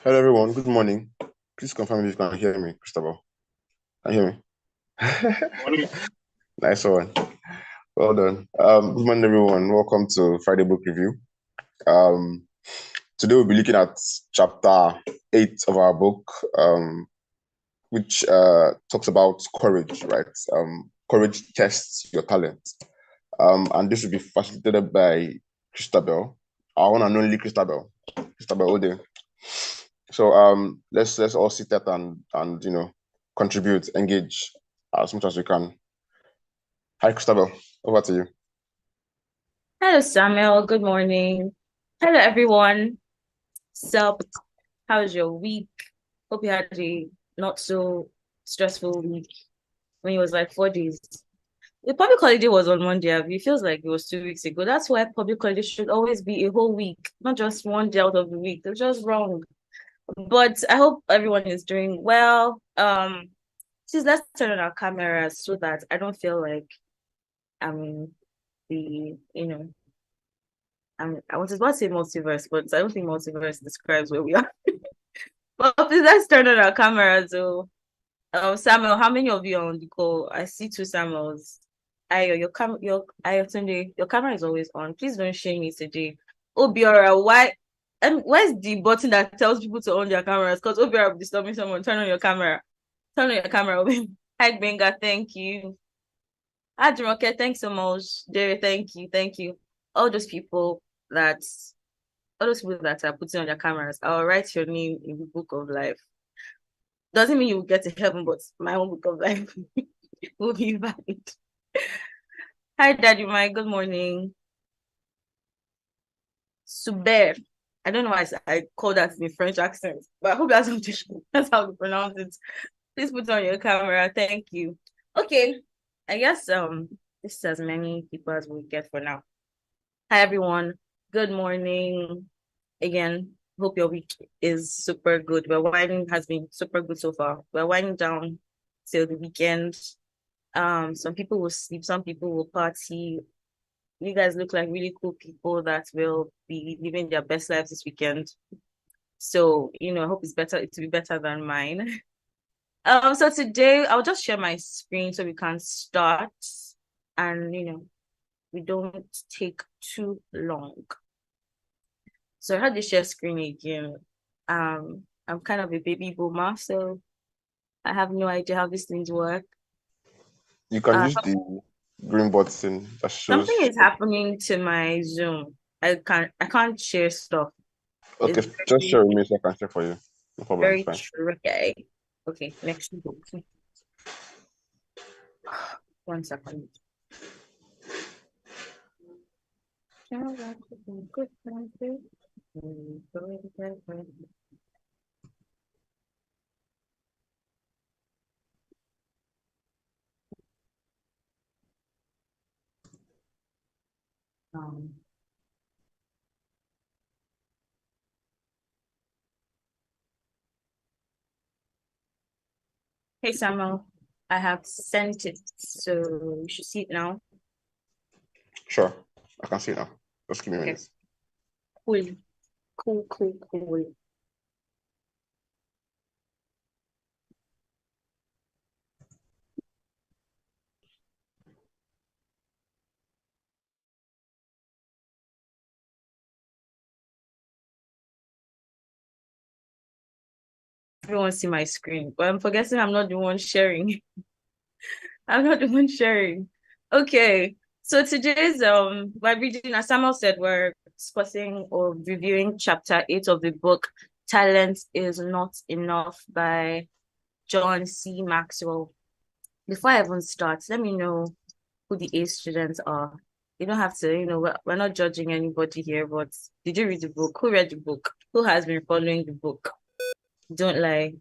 Hello, everyone. Good morning. Please confirm if you can hear me, Christopher. Can you hear me? Nice one. Well done. Good morning, everyone. Welcome to Friday Book Review. Today we'll be looking at chapter 8 of our book, which talks about courage, right? Courage tests your talent. And this will be facilitated by Christabel, our one and only Christabel Ode. So let's all sit there and contribute, engage as much as we can. Hi, Christabel. Over to you. Hello, Samuel. Good morning. Hello, everyone. So, how was your week? Hope you had a not so stressful week when it was like 4 days. The public holiday was on Monday. It feels like it was 2 weeks ago. That's why public holiday should always be a whole week, not just one day out of the week. They're just wrong. But I hope everyone is doing well. Let's turn on our cameras so that I don't feel like I'm in the, I was about to say multiverse, but I don't think multiverse describes where we are. But please, let's turn on our cameras. So, Samuel, how many of you are on the call? I see two Samuels. Ayo, your camera is always on. Please don't shame me today. Obiora, why? And where's the button that tells people to on their cameras? Because Obiora disturbing someone. Turn on your camera. Turn on your camera. Hi, Benga. Thank you. Adroke, thanks so much. Jerry, thank you. All those people that all those people that are putting on their cameras, I'll write your name in the book of life. Doesn't mean you will get to heaven, but my own book of life will be valid. Hi, Daddy Mike. Good morning. Super. I don't know why I call that in a French accent, but I hope that's how we pronounce it. Please put on your camera. Thank you. Okay. I guess this is as many people as we get for now. Hi everyone. Good morning. Again, hope your week is super good. Has been super good so far. We're winding down till the weekend. Some people will sleep, some people will party. You guys look like really cool people that will be living their best lives this weekend. So, I hope it will be better than mine. So today I'll just share my screen so we can start and we don't take too long. So how do you share screen again? I'm kind of a baby boomer, so I have no idea how these things work. You can Uh, use the green button that Something shows. is happening to my Zoom. I can't share stuff. Okay, It's just very, share with me so I can share for you. No problem, it's very fine. tricky. Okay, next book. 1 second. Um, hey Samuel, I have sent it, so you should see it now. Sure, I can see it now. Just give me a Okay, minute. cool, cool. Everyone see my screen, but I'm forgetting I'm not the one sharing. I'm not the one sharing. Okay, so today's we're reading, as Samuel said, we're discussing or reviewing chapter 8 of the book "Talent Is Not Enough" by John C. Maxwell. Before I even start, let me know who the A students are. You don't have to, we're not judging anybody here, but did you read the book? Who read the book? Who has been following the book? Don't lie.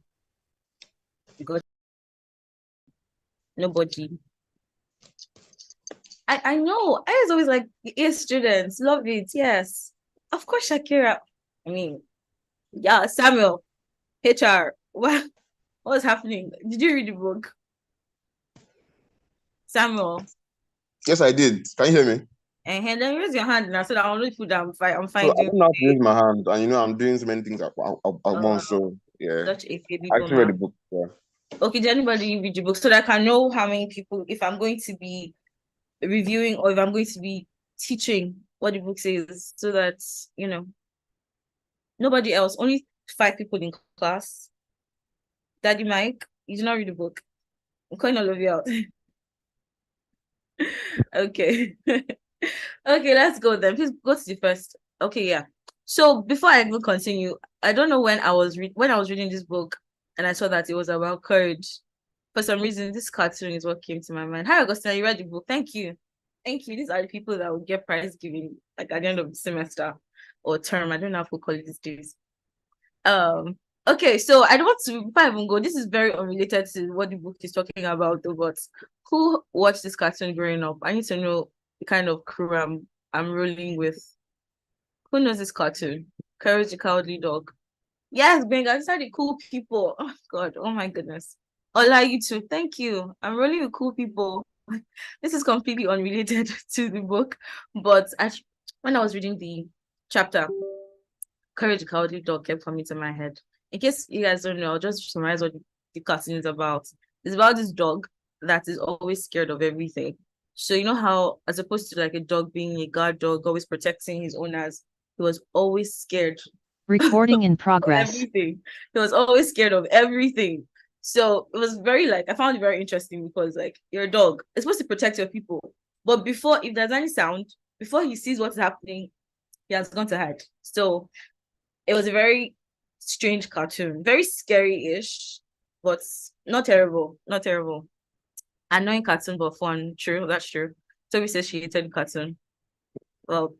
God, nobody. I know. I was always like the A students. Love it. Yes. Of course, Shakira. I mean, yeah, Samuel, HR. What's happening? Did you read the book? Samuel. Yes, I did. Can you hear me? And then raise your hand and I said I only put down fine. I'm So fine I doing don't know how to it. raise my hand, and I'm doing so many things at once. So yeah, Such a baby I actually read the boomer. book. Yeah. Okay, did anybody read the book so that I can know how many people, if I'm going to be reviewing or if I'm going to be teaching what the book says, so that nobody else, only 5 people in class. Daddy Mike, you did not read the book. I'm calling all of you out. Okay. Okay, let's go then. Please go to the first. Okay, yeah. So before I even continue, I don't know when I was reading this book and I saw that it was about courage. For some reason, this cartoon is what came to my mind. Hi, Augustina, you read the book. Thank you. Thank you. These are the people that will get prize giving like at the end of the semester or term. I don't know how to call it these days. Okay, so I don't want to, before I even go, this is very unrelated to what the book is talking about, though, but who watched this cartoon growing up? I need to know the kind of crew I'm rolling with. Who knows this cartoon? Courage the Cowardly Dog. Yes, Benga, these are the cool people. Oh God, oh my goodness. Ola, you too. Thank you. I'm rolling with cool people. This is completely unrelated to the book, but when I was reading the chapter, Courage the Cowardly Dog kept coming to my head. In case you guys don't know, I'll just summarize what the cartoon is about. It's about this dog that is always scared of everything. So you know how, as opposed to like a dog being a guard dog, always protecting his owners, he was always scared Recording in of progress. everything. He was always scared of everything. So it was very I found it very interesting because like you're a dog, it's supposed to protect your people. But before, if there's any sound, before he sees what's happening, he has gone to hide. So it was a very strange cartoon, very scary-ish, but not terrible, not terrible. Annoying cartoon, but fun. True, that's true. Toby says she hated the cartoon. Well,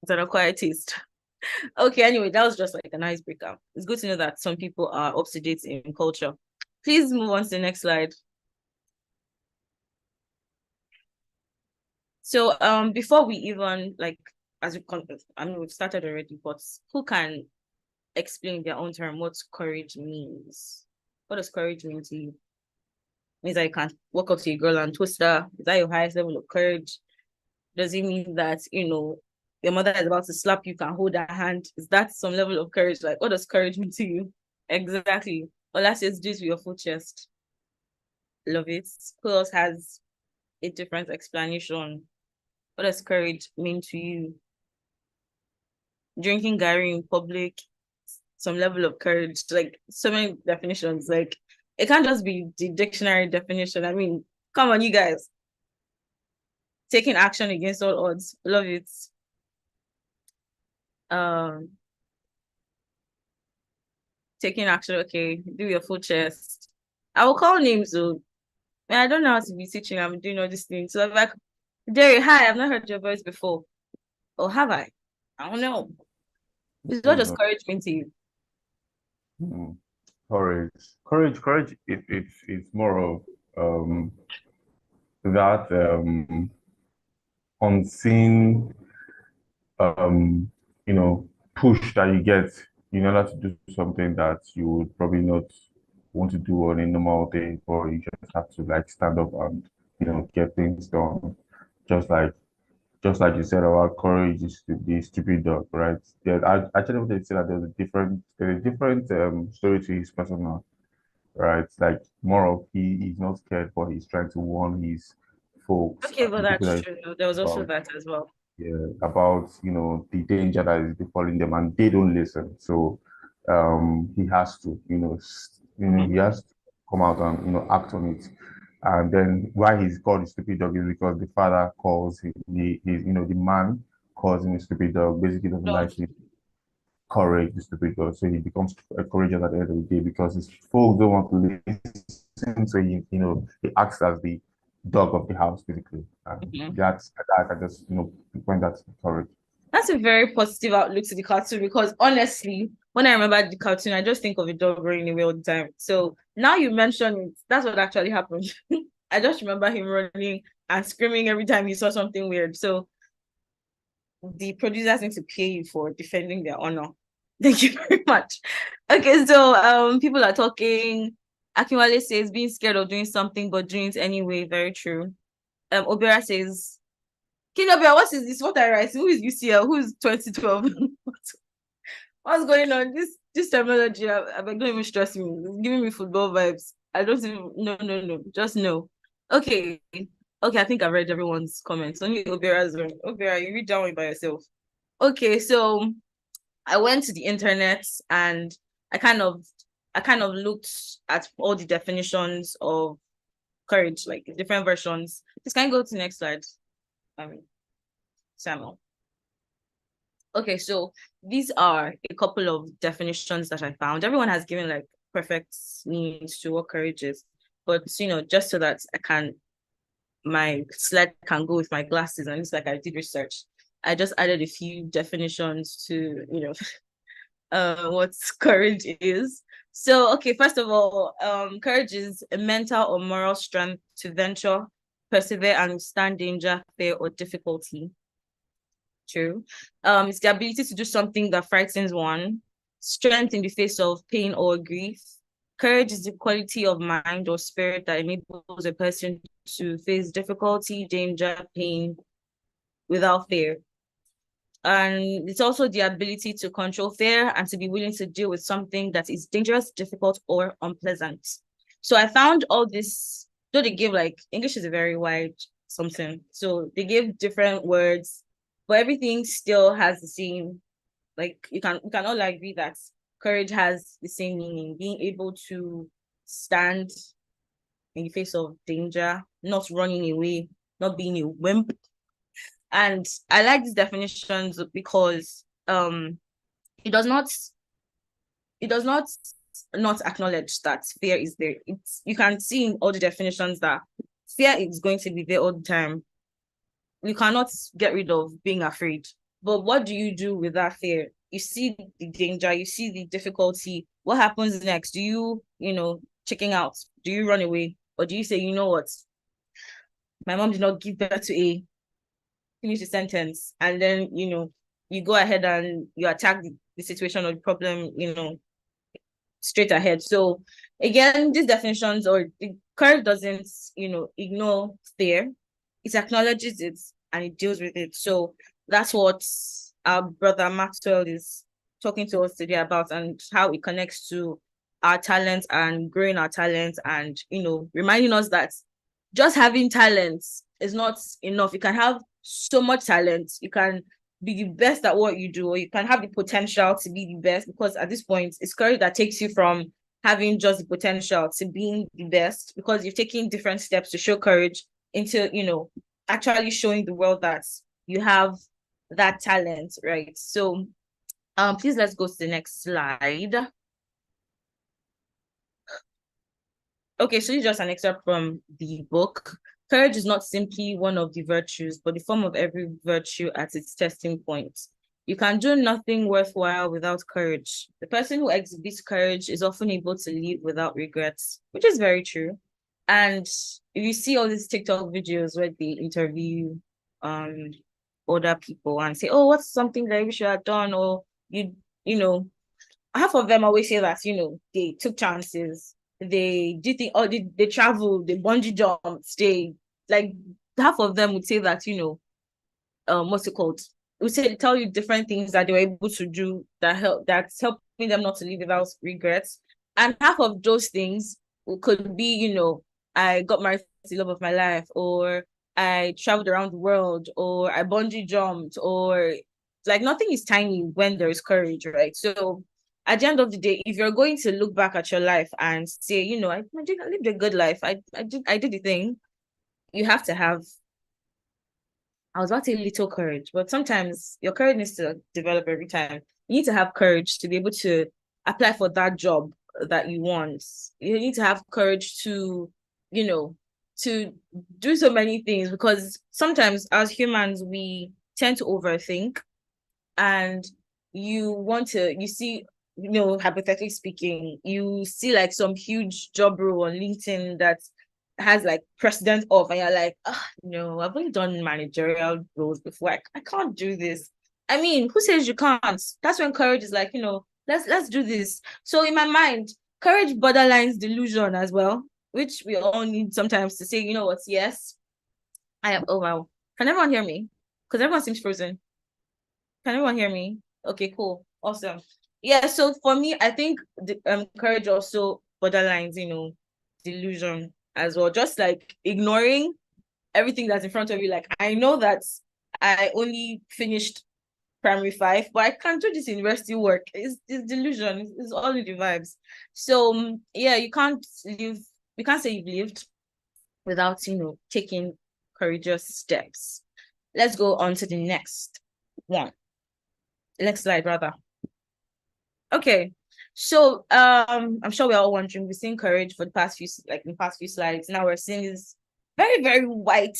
it's an acquired taste. Okay, anyway, that was just like an icebreaker. It's good to know that some people are up to date in culture. Please move on to the next slide. So before we even I mean we've started already, but who can explain their own term what courage means? What does courage mean to you? It means that you can't walk up to a girl and twist her. Is that your highest level of courage? Does it mean that your mother is about to slap you, can hold her hand? Is that some level of courage? Like, what does courage mean to you? Exactly. Ola says do it with your full chest. Love it. Who else has a different explanation? What does courage mean to you? Drinking Gary in public, some level of courage, like so many definitions. Like it can't just be the dictionary definition. I mean, come on, you guys. Taking action against all odds. Love it. Um, taking action, okay, do your full chest. I will call names though. I don't know how to be teaching. I'm doing all these things. So I'm like, Jerry, hi, I've not heard your voice before. Or have I? I don't know. What does courage mean to you? Courage. It's more of that unseen push that you get in order to do something that you would probably not want to do on a normal day, or you just have to like stand up and get things done. Just like just like you said about courage is the stupid dog, right? I actually wanted to say that there's a different story to his personal, right? Like more of he's not scared, but he's trying to warn his folks, Okay, well the people that's that true. There was also about that as well. yeah, about the danger that is befalling them, and they don't listen. So he has to he has to come out and act on it. And then why he's called a stupid dog is because the father calls him the man calls him a stupid dog, basically doesn't Dog. like his courage, the stupid dog. So he becomes courageous at the end of the day because his folks don't want to listen. So he acts as the dog of the house, basically. That's that I just point that to courage. That's a very positive outlook to the cartoon because honestly, when I remember the cartoon, I just think of a dog running away all the time. So now you mention it, that's what actually happened. I just remember him running and screaming every time he saw something weird. So the producers need to pay you for defending their honor. Thank you very much. Okay, so people are talking. Akinwale says being scared of doing something but doing it anyway. Very true. Obera says Kinobia, what is this? What I write? Who is UCL? Who is 2012? What's going on? This terminology, I don't even stress me. It's giving me football vibes. I don't even no. Just no. Okay. Okay, I think I've read everyone's comments. Only Obera's one. Obera, you read that one by yourself. Okay, so I went to the internet and I kind of looked at all the definitions of courage, like different versions. Just can you go to the next slide? Samuel. Okay, so these are a couple of definitions that I found. Everyone has given like perfect meanings to what courage is, but just so that my slide can go with my glasses, and it's like I did research. I just added a few definitions to what courage is. So, okay, first of all, courage is a mental or moral strength to venture, persevere, and withstand danger, fear, or difficulty. True. It's the ability to do something that frightens one, strength in the face of pain or grief. Courage is the quality of mind or spirit that enables a person to face difficulty, danger, pain without fear. And it's also the ability to control fear and to be willing to deal with something that is dangerous, difficult, or unpleasant. So I found all this, though they give like English is a very wide something. So they give different words, but everything still has the same, like we can all agree that courage has the same meaning, being able to stand in the face of danger, not running away, not being a wimp. And I like these definitions because it does not not acknowledge that fear is there. You can see in all the definitions that fear is going to be there all the time. You cannot get rid of being afraid. But what do you do with that fear? You see the danger, you see the difficulty. What happens next? Do you checking out? Do you run away? Or do you say, you know what? My mom did not give birth to a finish the sentence, and then you go ahead and you attack the situation or the problem straight ahead. So again, these definitions or the courage doesn't ignore fear, it acknowledges it and it deals with it. So that's what our brother Maxwell is talking to us today about, and how it connects to our talents and growing our talents, and reminding us that just having talents is not enough. You can have so much talent, you can be the best at what you do, or you can have the potential to be the best, because at this point it's courage that takes you from having just the potential to being the best, because you've taken different steps to show courage into actually showing the world that you have that talent, right? So please let's go to the next slide. Okay, so this is just an excerpt from the book. Courage is not simply one of the virtues, but the form of every virtue at its testing point. You can do nothing worthwhile without courage. The person who exhibits courage is often able to live without regrets, which is very true. And if you see all these TikTok videos where they interview other people and say, oh, what's something that you should have done? Or half of them always say that, they took chances, they did they traveled, they bungee jumped, they like half of them would say that, what's it called? They tell you different things that they were able to do that's helping them not to live without regrets. And half of those things could be, I got married to the love of my life, or I traveled around the world, or I bungee jumped, or like nothing is tiny when there is courage, right? So at the end of the day, if you're going to look back at your life and say, I lived a good life, I did the thing, you have to have, I was about to say little courage, but sometimes your courage needs to develop every time. You need to have courage to be able to apply for that job that you want. You need to have courage to, to do so many things, because sometimes as humans, we tend to overthink, and you see, hypothetically speaking, you see like some huge job role on LinkedIn that has like president of, and you're like, no, I've only done managerial roles before. I can't do this. I mean, who says you can't? That's when courage is like, let's do this. So in my mind, courage borderlines delusion as well, which we all need sometimes to say, you know what, yes, I am. Oh wow, can everyone hear me? Because everyone seems frozen. Can everyone hear me? Okay, cool. Awesome. Yeah, so for me, I think the courage also borderlines, delusion as well. Just like ignoring everything that's in front of you. Like, I know that I only finished primary 5, but I can't do this university work. It's delusion. It's all in the vibes. So yeah, you can't say you've lived without taking courageous steps. Let's go on to the next one. Next slide, rather. Okay. So I'm sure we're all wondering, we've seen courage for the past few slides. Now we're seeing this very, very white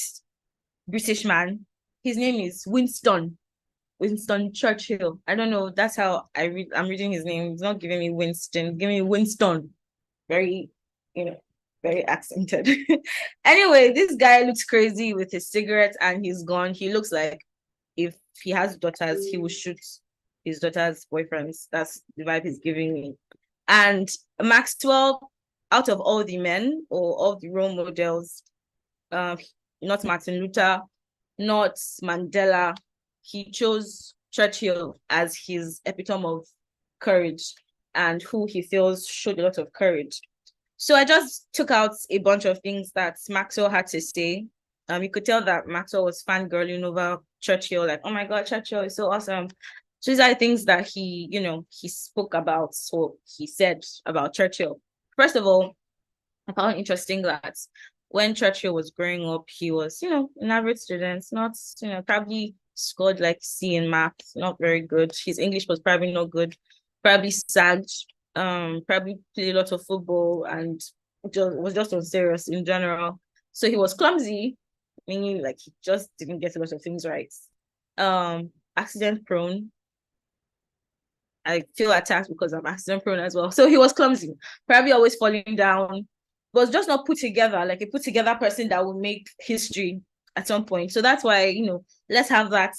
British man. His name is Winston Churchill. I don't know. That's how I'm reading his name. He's not giving me Winston, giving me Winston. Very, very accented. Anyway, this guy looks crazy with his cigarette and his gun. He looks like if he has daughters, he will shoot his daughter's boyfriends. That's the vibe he's giving me. And Maxwell, out of all the men or all the role models, not Martin Luther, not Mandela, he chose Churchill as his epitome of courage and who he feels showed a lot of courage. So I just took out a bunch of things that Maxwell had to say. You could tell that Maxwell was fangirling over Churchill, like, oh my God, Churchill is so awesome. So these are things that he spoke about, so he said about Churchill. First of all, I found it interesting that when Churchill was growing up, he was, an average student, not, probably scored like C in math, not very good. His English was probably not good, probably sagged, probably played a lot of football and was just unserious in general. So he was clumsy, meaning like he just didn't get a lot of things right. Accident prone. I feel attacked because I'm accident prone as well. So he was clumsy, probably always falling down, was just not put together, like a put together person that would make history at some point. So that's why, let's have that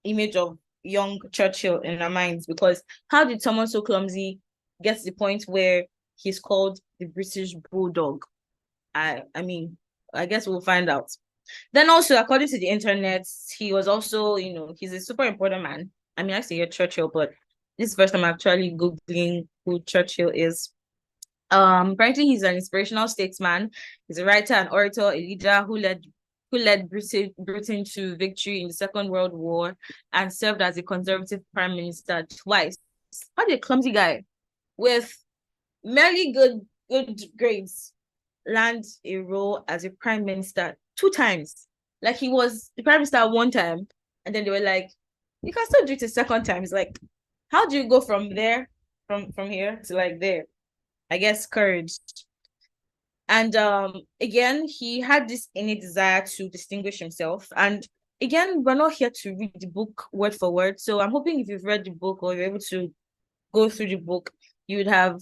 image of young Churchill in our minds, because how did someone so clumsy get to the point where he's called the British Bulldog? I mean, I guess we'll find out. Then also, according to the internet, he was also, he's a super important man. I mean, I say Churchill, but this is the first time I'm actually Googling who Churchill is. Apparently he's an inspirational statesman. He's a writer, an orator, a leader who led Britain to victory in the Second World War and served as a conservative prime minister twice. How did a clumsy guy with merely good grades land a role as a prime minister 2 times? Like, he was the prime minister 1 time, and then they were like, you can still do it a 2nd time. It's like, how do you go from there, from here to like there? I guess courage. And again, he had this innate desire to distinguish himself. And again, we're not here to read the book word for word. So I'm hoping if you've read the book or you're able to go through the book, you would have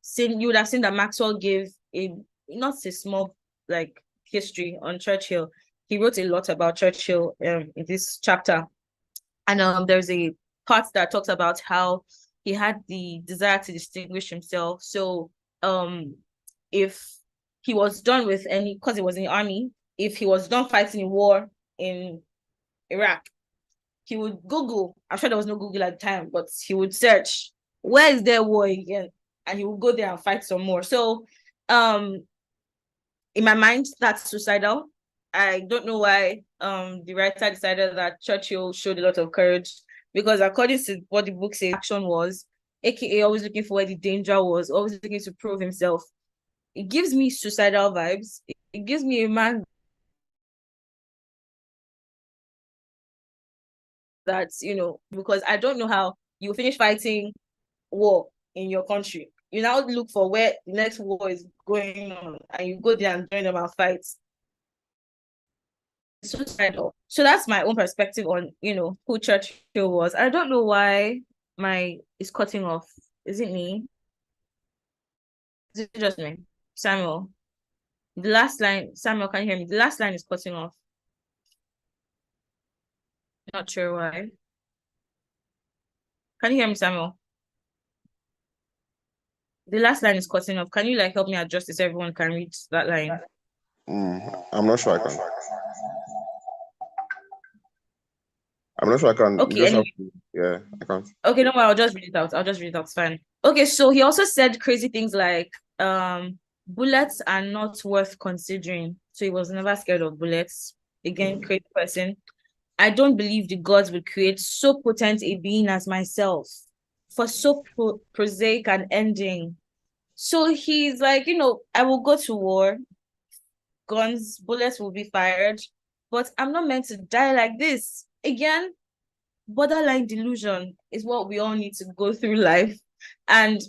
seen that Maxwell gave a not a small like history on Churchill. He wrote a lot about Churchill in this chapter. And there's a part that talks about how he had the desire to distinguish himself. So if he was done with because he was in the army, if he was done fighting a war in Iraq, he would Google. I'm sure there was no Google at the time, but he would search, where is there war again? And he would go there and fight some more. So in my mind, that's suicidal. I don't know why the writer decided that Churchill showed a lot of courage, because according to what the book says, action was, aka always looking for where the danger was, always looking to prove himself. It gives me suicidal vibes. It gives me a man that's, because I don't know how you finish fighting war in your country. You now look for where the next war is going on, and you go there and join them and fight. Suicidal. So that's my own perspective on, who Churchill was. I don't know why it's cutting off. Is it me? Is it just me? Samuel. The last line, Samuel, can you hear me? The last line is cutting off. Not sure why. Can you hear me, Samuel? The last line is cutting off. Can you help me adjust this so everyone can read that line? I'm not sure I can. I'm not sure I can. You Okay, just have anyway. to, yeah, I can't. Okay, no, I'll just read it out. I'll just read it out. It's fine. Okay, so he also said crazy things like bullets are not worth considering. So he was never scared of bullets. Again, crazy person. I don't believe the gods would create so potent a being as myself for so prosaic an ending. So he's like, I will go to war, guns, bullets will be fired, but I'm not meant to die like this. Again, borderline delusion is what we all need to go through life. And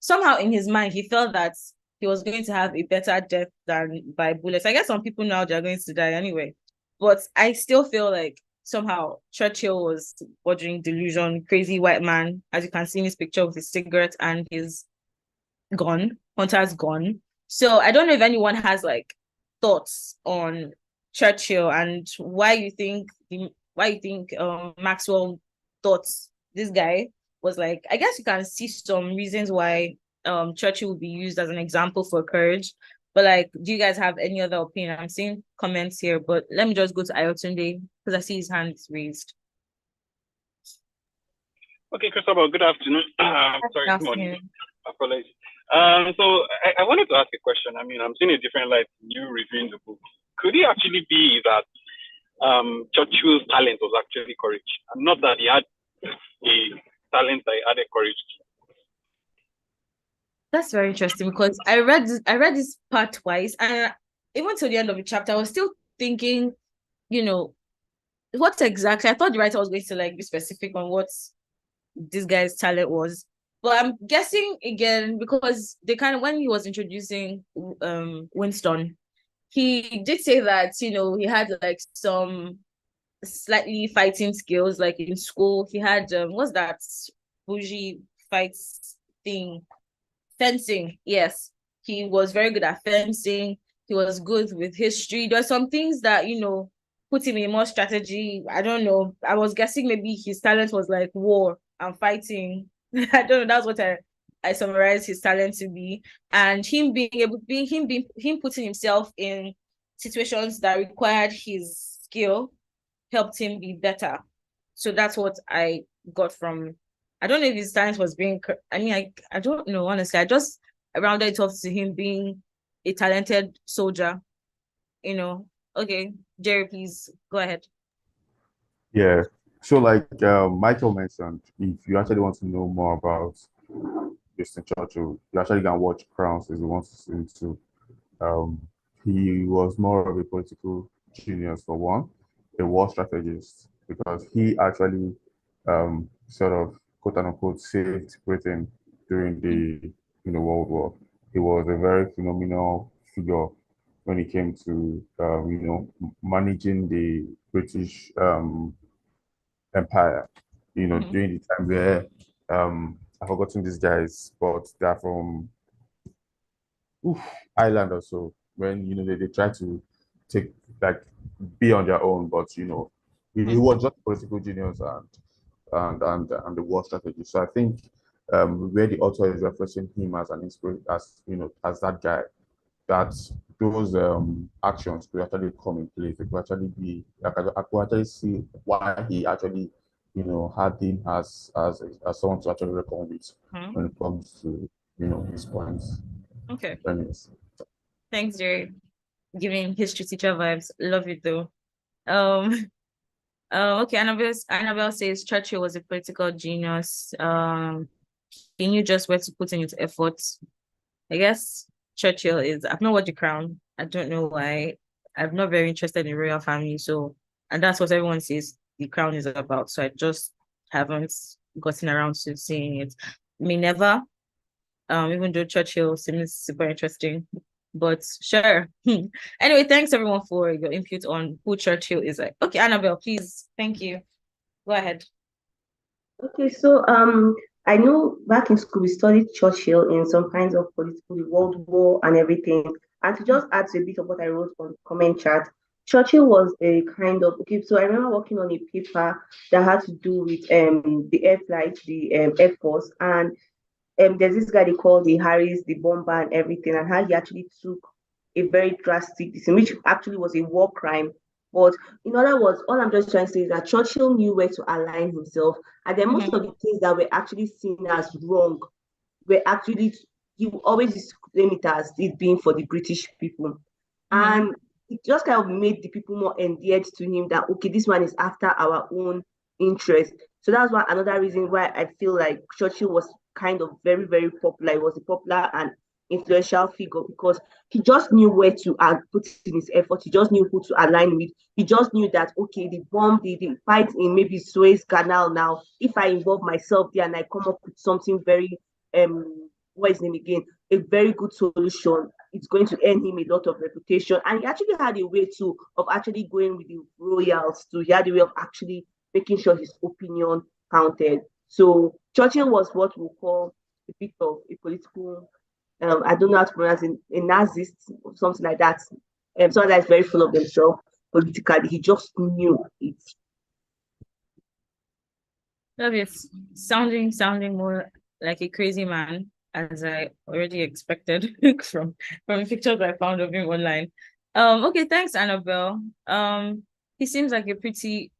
somehow in his mind, he felt that he was going to have a better death than by bullets. I guess some people now they're going to die anyway. But I still feel like somehow Churchill was bordering delusion, crazy white man, as you can see in his picture with his cigarette and his gun, Hunter's gun. So I don't know if anyone has like thoughts on Churchill and why you think Maxwell thought this guy was like. I guess you can see some reasons why Churchill would be used as an example for courage. But like, do you guys have any other opinion? I'm seeing comments here, but let me just go to Ayotunde because I see his hand is raised. Okay, Christopher, good afternoon. Sorry, good morning. Apologies. So I wanted to ask a question. I mean, I'm seeing a different light in you reviewing the book. Could it actually be that Churchill's talent was actually courage, and not that he had a talent that he added courage to? That's very interesting because I read this part twice, and even to the end of the chapter, I was still thinking, what exactly. I thought the writer was going to like be specific on what this guy's talent was, but I'm guessing again because they kind of when he was introducing Winston, he did say that he had like some slightly fighting skills, like in school he had what's that bougie fights thing, fencing. Yes, he was very good at fencing. He was good with history. There are some things that put him in more strategy. I don't know. I was guessing maybe his talent was like war and fighting. I don't know. That's what I summarized his talent to be, and him being able, him putting himself in situations that required his skill helped him be better. So that's what I got from. I don't know if his talent was being. I mean, I don't know honestly. I just rounded it off to him being a talented soldier. Okay, Jerry, please go ahead. Yeah. So like Michael mentioned, if you actually want to know more about Winston Churchill, you actually can watch Crowns if you want to see it too. Um, he was more of a political genius for one, a war strategist, because he actually sort of quote unquote saved Britain during the World War. He was a very phenomenal figure when it came to managing the British Empire. During the time where I've forgotten these guys, but they're from Ireland or so. When they try to take like be on their own, but he was just political genius and the war strategy. So I think where the author is referencing him as an inspiration, as that guy, that those actions could actually come in place. It could actually be like I could actually see why he actually had him as someone to actually reckon with when it comes to his points. Okay. Anyways. Thanks, Jerry. Giving history teacher vibes. Love it though. Okay, Annabelle says Churchill was a political genius. He knew just where to put in his efforts. I guess Churchill is. I've not watched The Crown. I don't know why. I'm not very interested in royal family, and that's what everyone says The Crown is about. So I just haven't gotten around to seeing it. May never. Even though Churchill seems super interesting. But sure. Anyway, thanks everyone for your input on who Churchill is. Like, okay, Annabelle, please. Thank you. Go ahead. Okay, so I know back in school we studied Churchill in some kinds of political, the World War and everything. And to just add to a bit of what I wrote on the comment chat, Churchill was a kind of okay. So I remember working on a paper that had to do with the air flight, the Air Force, and there's this guy they call the Harris, the bomber, and everything, and how he actually took a very drastic decision, which actually was a war crime, But in other words, all I'm just trying to say is that Churchill knew where to align himself, and then most of the things that were actually seen as wrong were actually, he always used to claim it as it being for the British people. And it just kind of made the people more endeared to him that, okay, this one is after our own interest. So that's why another reason why I feel like Churchill was kind of very, very popular. He was a popular and influential figure because he just knew where to put in his effort. He just knew who to align with. He just knew that, okay, the fight in maybe Suez Canal now, if I involve myself there and I come up with something very, what is his name again? A very good solution, it's going to earn him a lot of reputation. And he actually had a way too of actually going with the royals too. He had a way of actually making sure his opinion counted. So Churchill was what we call a bit of a political, I don't know how to pronounce it, a Nazist or something like that. Someone that's very full of themselves politically. He just knew it. It's sounding more like a crazy man, as I already expected from the pictures I found of him online. Okay, thanks, Annabelle. He seems like a pretty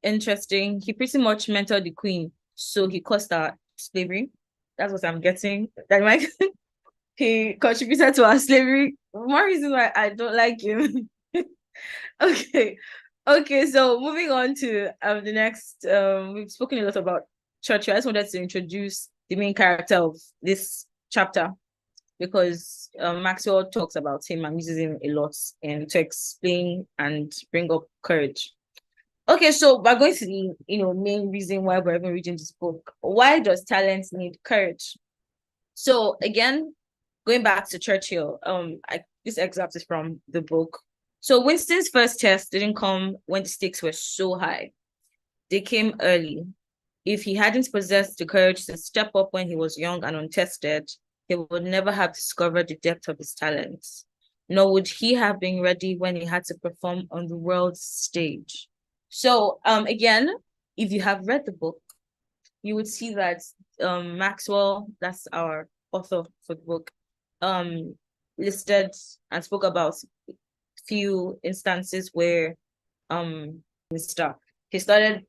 interesting. He pretty much mentored the queen, so he caused our slavery. That's what I'm getting. That might he contributed to our slavery. One reason why I don't like him. Okay. Okay, so moving on to the next, we've spoken a lot about Churchill. I just wanted to introduce the main character of this chapter because Maxwell talks about him and uses him a lot and to explain and bring up courage. Okay, so we're going to the main reason why we're even reading this book. Why does talent need courage? So again, going back to Churchill, this excerpt is from the book. So Winston's first test didn't come when the stakes were so high. They came early. If he hadn't possessed the courage to step up when he was young and untested, he would never have discovered the depth of his talents. Nor would he have been ready when he had to perform on the world's stage. So again, if you have read the book, you would see that Maxwell, that's our author for the book, listed and spoke about few instances where he started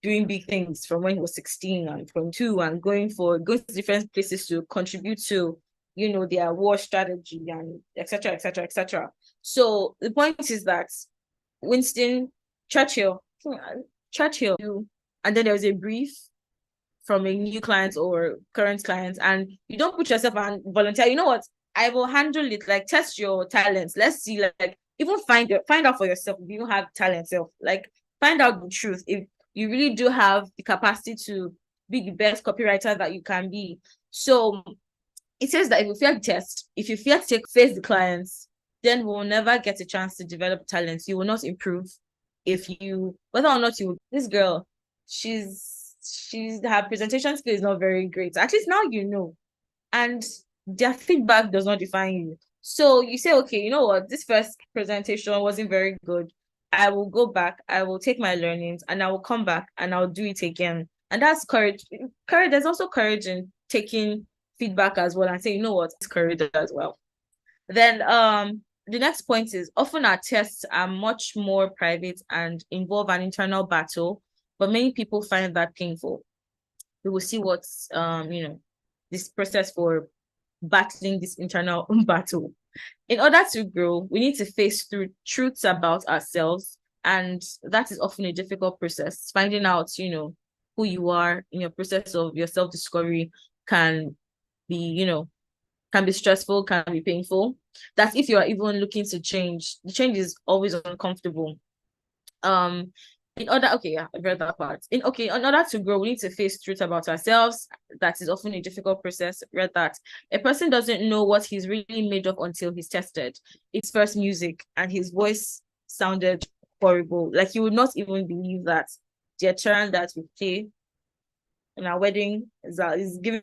doing big things from when he was 16 and 22 and going to different places to contribute to their war strategy and etc etc etc. So the point is that Churchill, and then there was a brief from a new client or current client, and you don't put yourself and volunteer. You know what? I will handle it. Like, test your talents. Let's see. Like even find out for yourself if you have talent. Like, find out the truth. If you really do have the capacity to be the best copywriter that you can be. So it says that if you fail the test, if you fail to face the clients, then we'll never get a chance to develop talents. You will not improve. Whether or not this girl, her presentation skill is not very great. At least now you know. And their feedback does not define you. So you say, okay, you know what? This first presentation wasn't very good. I will go back, I will take my learnings, and I will come back and I'll do it again. And that's courage. There's also courage in taking feedback as well and saying, you know what, it's courage as well. Then the next point is often our tests are much more private and involve an internal battle, but many people find that painful. We will see what's this process for battling this internal battle. In order to grow, we need to face through truths about ourselves, and that is often a difficult process. Finding out, who you are in your process of your self-discovery can be stressful, can be painful. That if you are even looking to change, the change is always uncomfortable. I've read that part. In order to grow, we need to face truth about ourselves. That is often a difficult process. Read that. A person doesn't know what he's really made of until he's tested. It's first music, and his voice sounded horrible. Like, you would not even believe that the chant that we play in our wedding is giving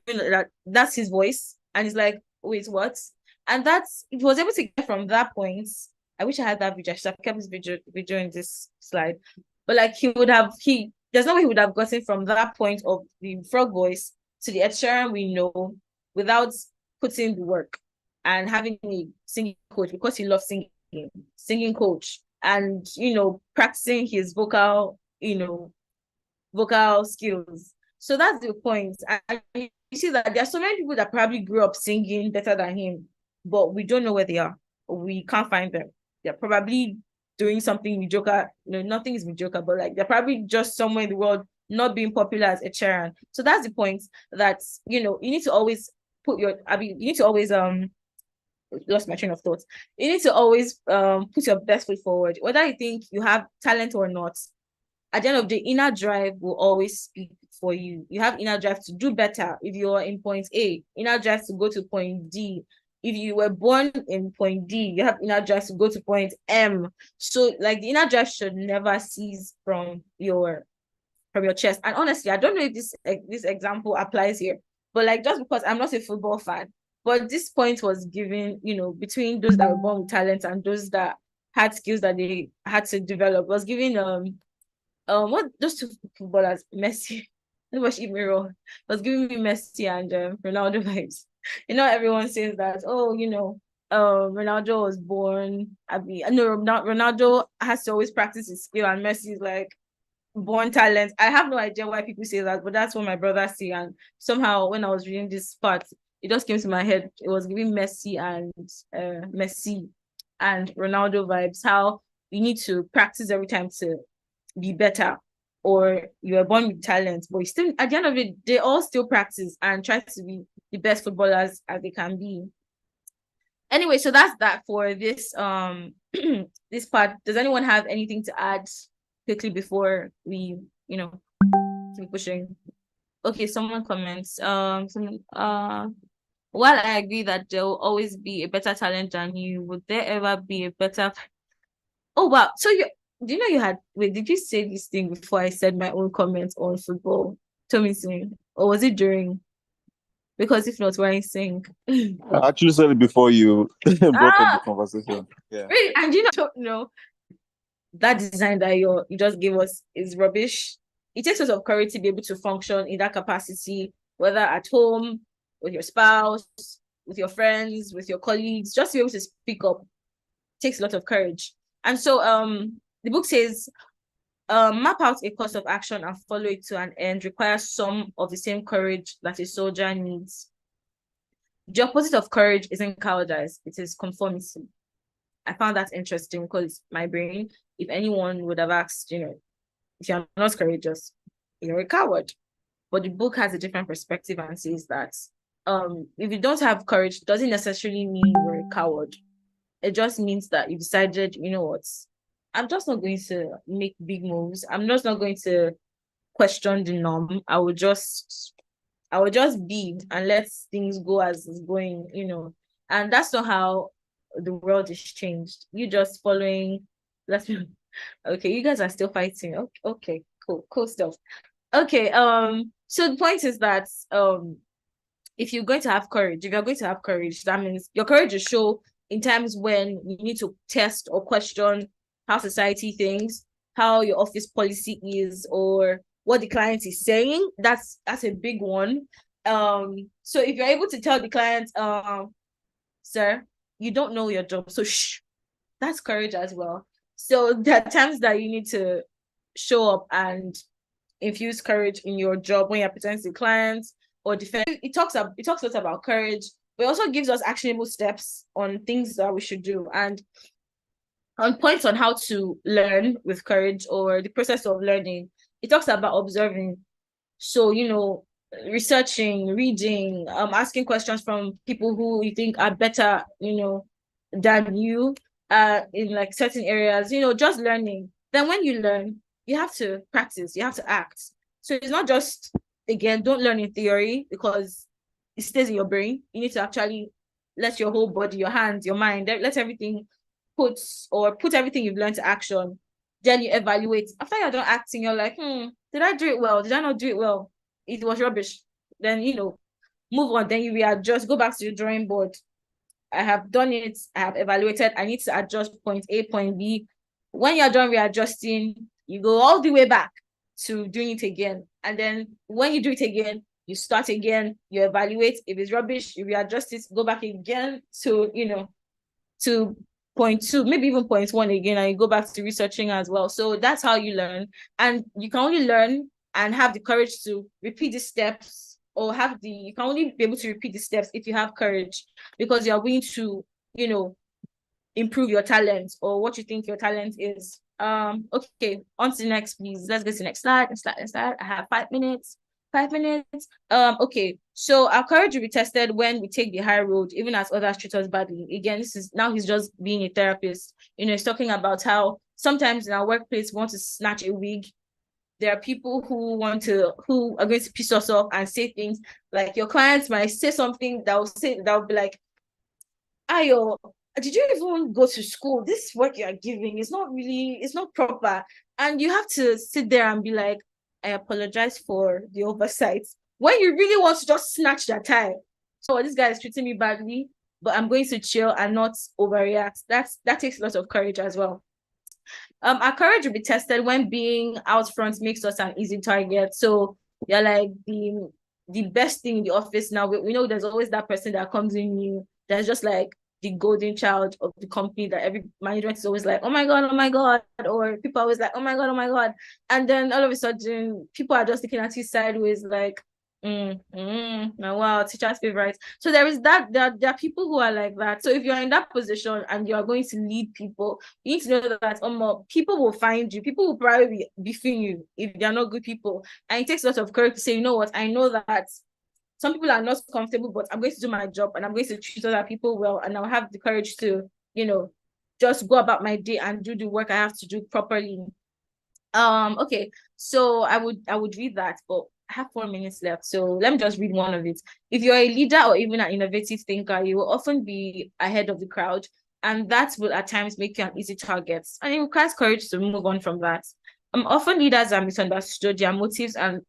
that's his voice, and he's like, wait, what? And it was able to get from that point. I wish I had that video. I should have kept this video in this slide. But like, there's no way he would have gotten from that point of the frog voice to the Ed Sheeran we know without putting the work and having a singing coach, because he loves singing coach. and practicing his vocal skills. So that's the point. And you see that there are so many people that probably grew up singing better than him, but we don't know where they are. We can't find them. They're probably doing something mediocre. Nothing is mediocre, but like they're probably just somewhere in the world not being popular as a Sharon. So that's the point, that you need to always lost my train of thought. You need to always put your best foot forward, whether you think you have talent or not. At the end of the day, inner drive will always speak for you. You have inner drive to do better. If you're in point A, inner drive to go to point D. If you were born in point D, you have inner drive to go to point M. So like the inner drive should never cease from your chest. And honestly, I don't know if this example applies here, but like, just because I'm not a football fan, but this point was given, between those that were born with talent and those that had skills that they had to develop, was giving what those two footballers, Messi, was giving me Messi and Ronaldo vibes. Everyone says that, Ronaldo was born. Ronaldo has to always practice his skill, and Messi is like born talent. I have no idea why people say that, but that's what my brother say. And somehow, when I was reading this part, it just came to my head. It was giving Messi and Ronaldo vibes. How you need to practice every time to be better, or you are born with talent, but you still, at the end of it, they all still practice and try to be the best footballers as they can be. Anyway, so that's that for this this part. Does anyone have anything to add quickly before we keep pushing? Okay, someone comments. While I agree that there will always be a better talent than you, would there ever be a better? Oh wow! So do you know you had? Wait, did you say this thing before I said my own comments on football? Tell me something, or was it during? Because if not, why you saying? I actually said it before you brought up the conversation. Yeah. Really? And that design that you just gave us is rubbish. It takes a lot of courage to be able to function in that capacity, whether at home, with your spouse, with your friends, with your colleagues, just to be able to speak up. It takes a lot of courage. And so the book says, map out a course of action and follow it to an end requires some of the same courage that a soldier needs. The opposite of courage isn't cowardice, it is conformity. I found that interesting because my brain, if anyone would have asked, if you're not courageous, you're a coward. But the book has a different perspective and says that if you don't have courage, it doesn't necessarily mean you're a coward. It just means that you decided, what, I'm just not going to make big moves. I'm just not going to question the norm. I would just be and let things go as it's going, and that's not how the world is changed. You just following. Okay, you guys are still fighting. Okay, cool stuff. Okay, so the point is that if you're going to have courage, that means your courage will show in times when you need to test or question how society thinks, how your office policy is, or what the client is saying. That's a big one. So if you're able to tell the client, sir, you don't know your job, so shh, that's courage as well. So there are times that you need to show up and infuse courage in your job when you're presenting to clients or defend. It talks a lot about courage, but it also gives us actionable steps on things that we should do and on points on how to learn with courage or the process of learning. It talks about observing. So, researching, reading, asking questions from people who you think are better, than you in like certain areas, just learning. Then when you learn, you have to practice, you have to act. So it's not just, again, don't learn in theory because it stays in your brain. You need to actually let your whole body, your hands, your mind, let everything put everything you've learned to action. Then you evaluate. After you're done acting, you're like, did I do it well? Did I not do it well? It was rubbish. Then, move on. Then you readjust, go back to your drawing board. I have done it. I have evaluated. I need to adjust point A, point B. When you're done readjusting, you go all the way back to doing it again. And then when you do it again, you start again, you evaluate. If it's rubbish, you readjust it, go back again to, to point two, maybe even point one again, and you go back to researching as well. So that's how you learn. And you can only learn and have the courage to repeat the steps, or you can only be able to repeat the steps if you have courage, because you are willing to, improve your talent or what you think your talent is. Okay, on to the next, please. Let's go to the next slide. I have 5 minutes. 5 minutes. Okay, so our courage will be tested when we take the high road, even as others treat us badly. Again, he's just being a therapist. He's talking about how sometimes in our workplace we want to snatch a wig. There are people who are going to piss us off and say things like, your clients might say something that will be like, Ayo, did you even go to school? This work you are giving is it's not proper. And you have to sit there and be like, I apologize for the oversight. When you really want to just snatch that time. So this guy is treating me badly, but I'm going to chill and not overreact. That takes a lot of courage as well. Our courage will be tested when being out front makes us an easy target. So you're like the best thing in the office now. We know there's always that person that comes in new. There's just like the golden child of the company that every management is always like, oh my God, or people are always like, oh my God. And then all of a sudden, people are just looking at you sideways like, wow, teacher's favorite. So there is that, there are people who are like that. So if you're in that position and you are going to lead people, you need to know that people will find you. People will probably be beefing you if they're not good people. And it takes a lot of courage to say, you know what, I know that some people are not comfortable, but I'm going to do my job and I'm going to treat other people well. And I'll have the courage to, just go about my day and do the work I have to do properly. Okay, so I would read that, but I have 4 minutes left. So let me just read one of it. If you're a leader or even an innovative thinker, you will often be ahead of the crowd. And that will at times make you an easy target. And it requires courage to move on from that. Often leaders are misunderstood, their motives are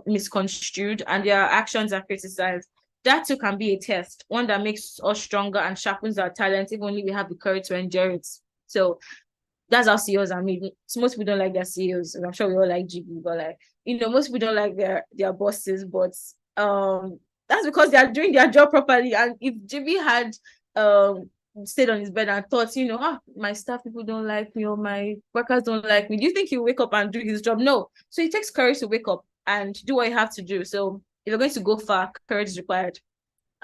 misconstrued, and their actions are criticized. That too can be a test, one that makes us stronger and sharpens our talents, if only we have the courage to endure it. So that's how CEOs are made. So most people don't like their CEOs. I'm sure we all like GB, but most people don't like their bosses, but that's because they are doing their job properly. And if GB had stayed on his bed and thought, my staff people don't like me or my workers don't like me, do you think he'll wake up and do his job? No. So it takes courage to wake up and do what you have to do. So if you're going to go far, courage is required.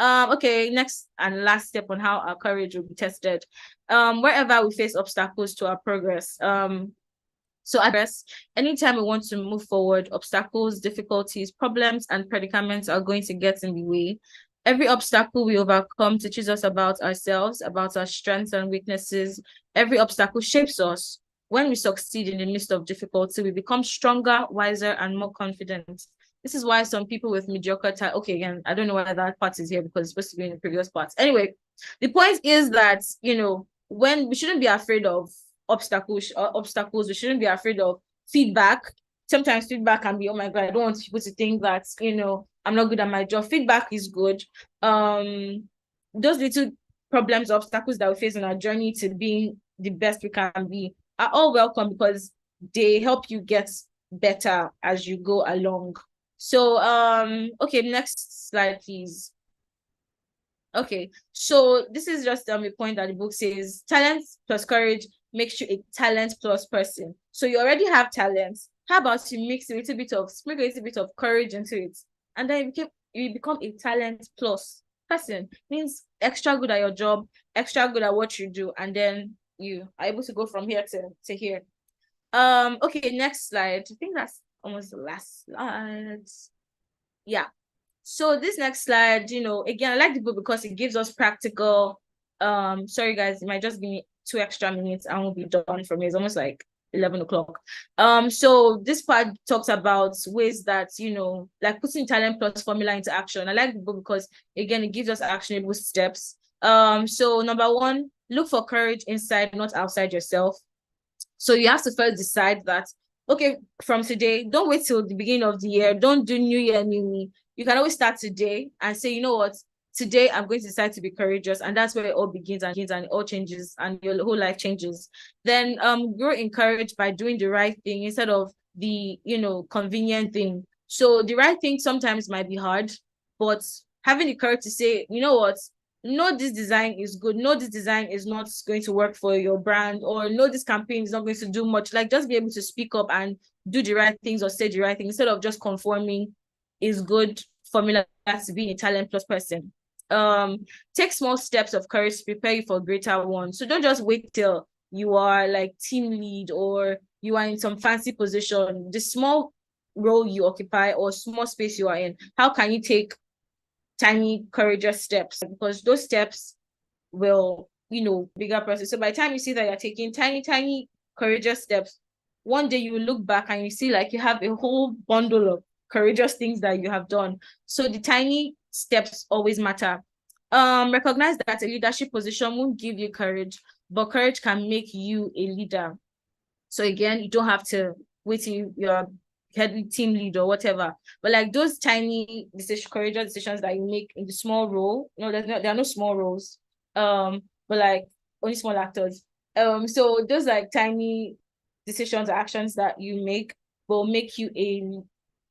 Okay, next and last step on how our courage will be tested. Wherever we face obstacles to our progress. So address, anytime we want to move forward, obstacles, difficulties, problems, and predicaments are going to get in the way. Every obstacle we overcome teaches us about ourselves, about our strengths and weaknesses. Every obstacle shapes us. When we succeed in the midst of difficulty, we become stronger, wiser, and more confident. This is why some people with mediocre talent, okay, again, I don't know why that part is here because it's supposed to be in the previous parts. Anyway, the point is that, when we shouldn't be afraid of obstacles, we shouldn't be afraid of feedback. Sometimes feedback can be, oh my God, I don't want people to think that, I'm not good at my job. Feedback is good. Those little problems, obstacles that we face on our journey to being the best we can be are all welcome because they help you get better as you go along. So, okay, next slide, please. Okay, so this is just a point that the book says, talent plus courage makes you a talent plus person. So you already have talents. How about you sprinkle a little bit of courage into it? And then you become a talent plus person. Means extra good at your job, extra good at what you do, and then you are able to go from here to here. Okay, next slide. I think that's almost the last slide. Yeah. So this next slide, again, I like the book because it gives us practical. Sorry guys, it might just be 2 extra minutes. I won't be done from here. It's almost like 11 o'clock. So this part talks about ways that, like putting talent plus formula into action. I like the book because, again, it gives us actionable steps. So number 1, look for courage inside, not outside yourself. So you have to first decide that, okay, from today, don't wait till the beginning of the year. Don't do new year, new me. You can always start today and say, you know what, today I'm going to decide to be courageous, and that's where it all begins and it all changes and your whole life changes. Then grow encouraged by doing the right thing instead of the convenient thing. So the right thing sometimes might be hard, but having the courage to say, you know what, no, this design is good, no, this design is not going to work for your brand, or no, this campaign is not going to do much. Like, just be able to speak up and do the right things or say the right thing instead of just conforming is good formula to be a talent plus person. Take small steps of courage to prepare you for greater ones. So don't just wait till you are like team lead or you are in some fancy position. The small role you occupy or small space you are in, how can you take tiny courageous steps? Because those steps will, bigger process. So by the time you see that you're taking tiny courageous steps, one day you will look back and you see like you have a whole bundle of courageous things that you have done. So the tiny steps always matter. Recognize that a leadership position won't give you courage, but courage can make you a leader. So again, you don't have to wait till you're head team lead or whatever. But like those tiny courageous decisions that you make in the small role, there are no small roles. But like only small actors. So those like tiny decisions or actions that you make will make you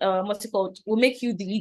will make you the leader